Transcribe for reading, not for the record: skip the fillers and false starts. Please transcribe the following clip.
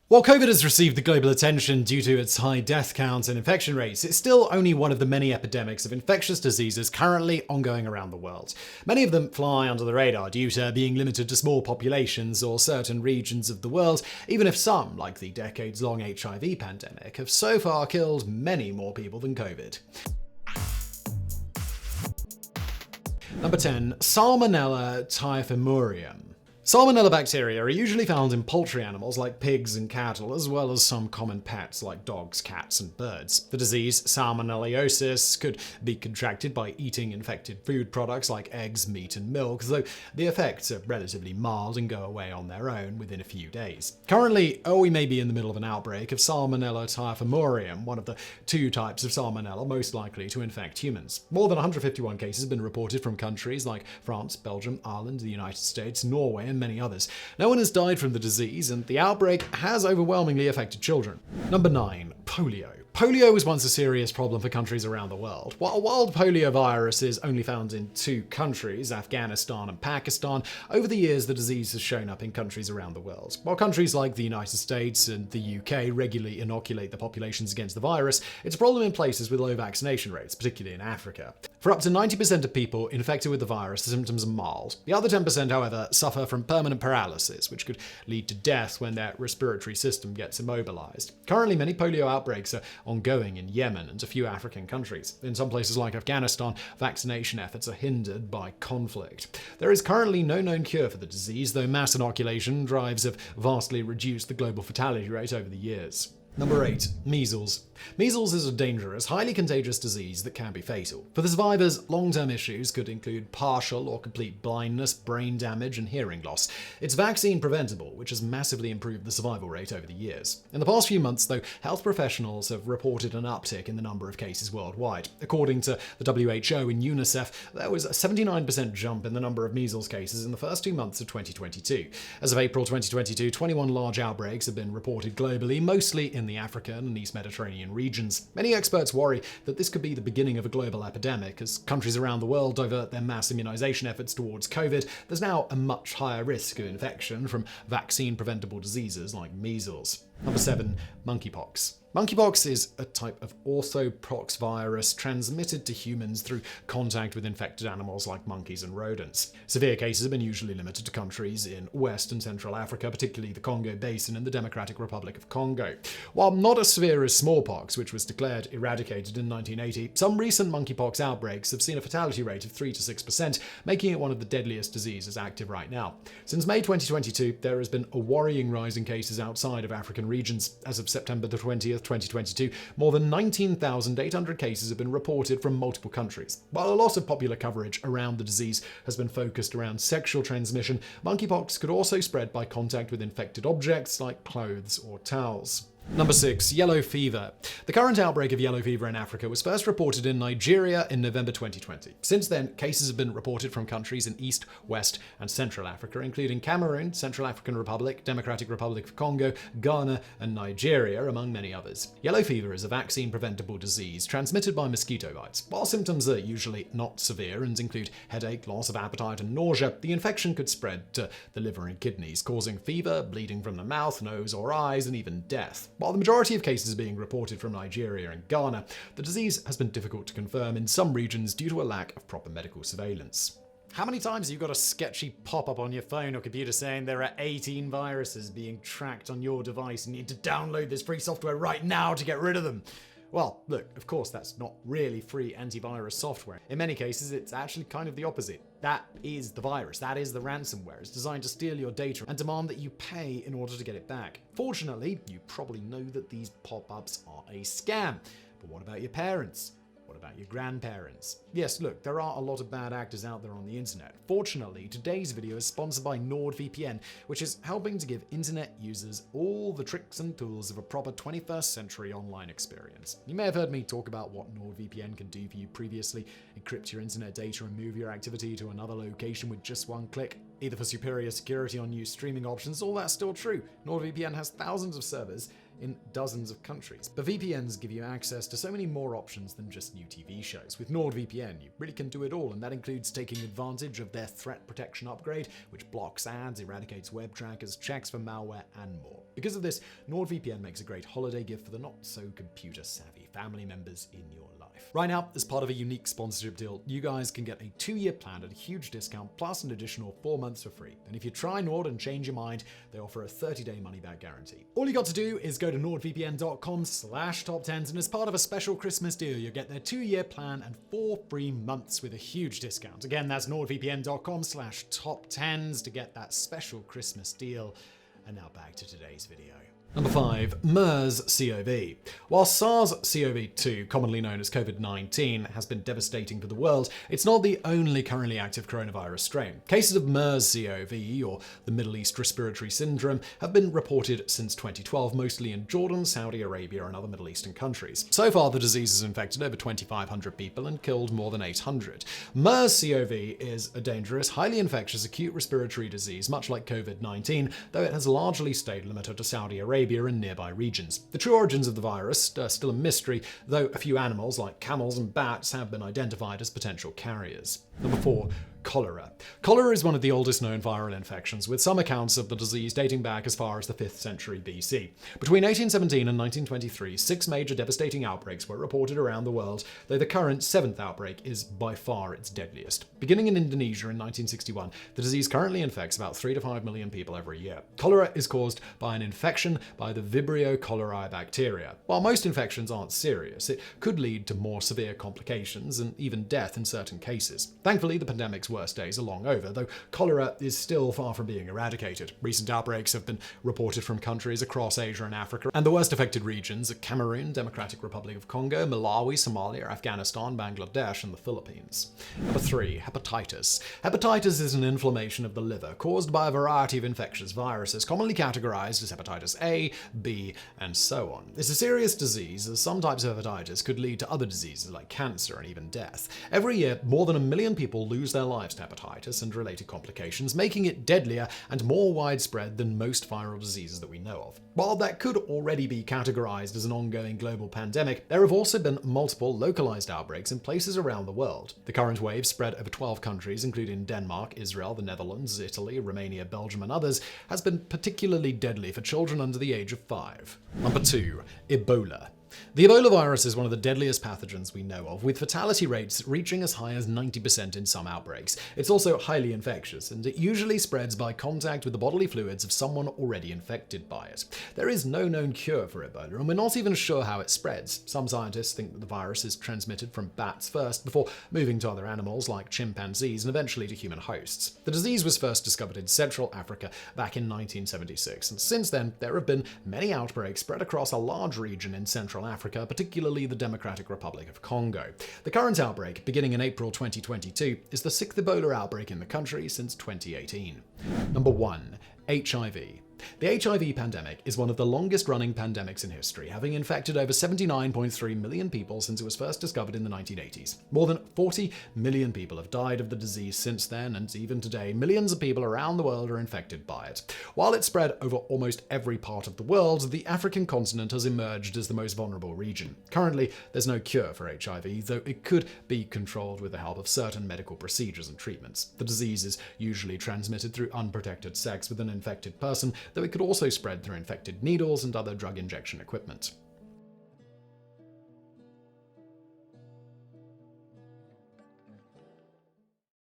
While COVID has received the global attention due to its high death count and infection rates, it's still only one of the many epidemics of infectious diseases currently ongoing around the world. Many of them fly under the radar due to being limited to small populations or certain regions of the world, even if some, like the decades-long HIV pandemic, have so far killed many more people than COVID. Number 10. Salmonella typhimurium. Salmonella bacteria are usually found in poultry animals like pigs and cattle, as well as some common pets like dogs, cats, and birds. The disease, salmonellosis, could be contracted by eating infected food products like eggs, meat, and milk, though the effects are relatively mild and go away on their own within a few days. Currently, we may be in the middle of an outbreak of Salmonella typhimurium, one of the two types of Salmonella most likely to infect humans. More than 151 cases have been reported from countries like France, Belgium, Ireland, the United States, Norway, and many others. No one has died from the disease, and the outbreak has overwhelmingly affected children. Number 9. Polio. Polio was once a serious problem for countries around the world. While wild polio virus is only found in two countries, Afghanistan and Pakistan, over the years the disease has shown up in countries around the world. While countries like the United States and the UK regularly inoculate the populations against the virus, it's a problem in places with low vaccination rates, particularly in Africa. For up to 90% of people infected with the virus, the symptoms are mild. The other 10%, however, suffer from permanent paralysis, which could lead to death when their respiratory system gets immobilized. Currently, many polio outbreaks are ongoing in Yemen and a few African countries. In some places like Afghanistan, vaccination efforts are hindered by conflict. There is currently no known cure for the disease, though mass inoculation drives have vastly reduced the global fatality rate over the years. Number 8. Measles. Measles is a dangerous, highly contagious disease that can be fatal. For the survivors, long-term issues could include partial or complete blindness, brain damage, and hearing loss. It's vaccine preventable, which has massively improved the survival rate over the years. In the past few months, though, health professionals have reported an uptick in the number of cases worldwide. According to the WHO and UNICEF, there was a 79% jump in the number of measles cases in the first 2 months of 2022. As of April 2022, 21 large outbreaks have been reported globally, mostly in the African and East Mediterranean regions. Many experts worry that this could be the beginning of a global epidemic. As countries around the world divert their mass immunization efforts towards COVID, there's now a much higher risk of infection from vaccine-preventable diseases like measles. Number 7. Monkeypox. Monkeypox is a type of orthopox virus transmitted to humans through contact with infected animals like monkeys and rodents. Severe cases have been usually limited to countries in West and Central Africa, particularly the Congo Basin and the Democratic Republic of Congo. While not as severe as smallpox, which was declared eradicated in 1980, some recent monkeypox outbreaks have seen a fatality rate of 3 to 6%, making it one of the deadliest diseases active right now. Since May 2022, there has been a worrying rise in cases outside of African regions. As of September 20th, 2022, more than 19,800 cases have been reported from multiple countries. While a lot of popular coverage around the disease has been focused around sexual transmission, monkeypox could also spread by contact with infected objects like clothes or towels. Number 6. Yellow fever. The current outbreak of yellow fever in Africa was first reported in Nigeria in November 2020. Since then, cases have been reported from countries in East, West, and Central Africa, including Cameroon, Central African Republic, Democratic Republic of Congo, Ghana, and Nigeria, among many others. Yellow fever is a vaccine-preventable disease transmitted by mosquito bites. While symptoms are usually not severe and include headache, loss of appetite, and nausea, the infection could spread to the liver and kidneys, causing fever, bleeding from the mouth, nose, or eyes, and even death. While the majority of cases are being reported from Nigeria and Ghana, the disease has been difficult to confirm in some regions due to a lack of proper medical surveillance. How many times have you got a sketchy pop-up on your phone or computer saying there are 18 viruses being tracked on your device and you need to download this free software right now to get rid of them? Well, look, of course that's not really free antivirus software. In many cases, it's actually kind of the opposite. That is the virus. That is the ransomware. It's designed to steal your data and demand that you pay in order to get it back. Fortunately, you probably know that these pop-ups are a scam. But what about your parents? What about your grandparents? Yes, look, there are a lot of bad actors out there on the internet. Fortunately, today's video is sponsored by NordVPN, which is helping to give internet users all the tricks and tools of a proper 21st century online experience. You may have heard me talk about what NordVPN can do for you previously, encrypt your internet data and move your activity to another location with just one click. Either for superior security on new streaming options, all that's still true. NordVPN has thousands of servers in dozens of countries. But VPNs give you access to so many more options than just new TV shows. With NordVPN, you really can do it all, and that includes taking advantage of their threat protection upgrade, which blocks ads, eradicates web trackers, checks for malware, and more. Because of this, NordVPN makes a great holiday gift for the not-so-computer-savvy family members in your life. Right now, as part of a unique sponsorship deal, you guys can get a 2-year plan at a huge discount, plus an additional 4 months for free. And if you try Nord and change your mind, they offer a 30-day money-back guarantee. All you got to do is go to nordvpn.com/TopTenz, and as part of a special Christmas deal, you'll get their 2-year plan and 4 free months with a huge discount. Again, that's nordvpn.com/TopTenz to get that special Christmas deal. And now back to today's video. Number 5, MERS-CoV. While SARS-CoV-2, commonly known as COVID-19, has been devastating for the world, it's not the only currently active coronavirus strain. Cases of MERS-CoV, or the Middle East Respiratory Syndrome, have been reported since 2012, mostly in Jordan, Saudi Arabia, and other Middle Eastern countries. So far, the disease has infected over 2,500 people and killed more than 800. MERS-CoV is a dangerous, highly infectious acute respiratory disease, much like COVID-19, though it has largely stayed limited to Saudi Arabia and nearby regions. The true origins of the virus are still a mystery, though a few animals like camels and bats have been identified as potential carriers. Number 4, cholera. Cholera is one of the oldest known viral infections, with some accounts of the disease dating back as far as the 5th century BC. Between 1817 and 1923, 6 major devastating outbreaks were reported around the world, though the current 7th outbreak is by far its deadliest. Beginning in Indonesia in 1961, the disease currently infects about 3 to 5 million people every year. Cholera is caused by an infection by the Vibrio cholerae bacteria. While most infections aren't serious, it could lead to more severe complications and even death in certain cases. Thankfully, the pandemic's worst days are long over, though cholera is still far from being eradicated. Recent outbreaks have been reported from countries across Asia and Africa, and the worst affected regions are Cameroon, Democratic Republic of Congo, Malawi, Somalia, Afghanistan, Bangladesh, and the Philippines. Number 3, hepatitis. Hepatitis is an inflammation of the liver caused by a variety of infectious viruses, commonly categorized as hepatitis A, B, and so on. It's a serious disease, as some types of hepatitis could lead to other diseases like cancer and even death. Every year, more than 1 million people lose their lives to hepatitis and related complications, making it deadlier and more widespread than most viral diseases that we know of. While that could already be categorized as an ongoing global pandemic, there have also been multiple localized outbreaks in places around the world. The current wave spread over 12 countries, including Denmark, Israel, the Netherlands, Italy, Romania, Belgium, and others, has been particularly deadly for children under the age of 5. Number 2, Ebola. The Ebola virus is one of the deadliest pathogens we know of, with fatality rates reaching as high as 90% in some outbreaks. It's also highly infectious, and it usually spreads by contact with the bodily fluids of someone already infected by it. There is no known cure for Ebola, and we're not even sure how it spreads. Some scientists think that the virus is transmitted from bats first, before moving to other animals like chimpanzees and eventually to human hosts. The disease was first discovered in Central Africa back in 1976, and since then there have been many outbreaks spread across a large region in Central Africa, particularly the Democratic Republic of Congo. The current outbreak, beginning in April 2022, is the 6th Ebola outbreak in the country since 2018. Number 1, HIV. The HIV pandemic is one of the longest-running pandemics in history, having infected over 79.3 million people since it was first discovered in the 1980s. More than 40 million people have died of the disease since then, and even today, millions of people around the world are infected by it. While it's spread over almost every part of the world, the African continent has emerged as the most vulnerable region. Currently, there's no cure for HIV, though it could be controlled with the help of certain medical procedures and treatments. The disease is usually transmitted through unprotected sex with an infected person, though it could also spread through infected needles and other drug injection equipment.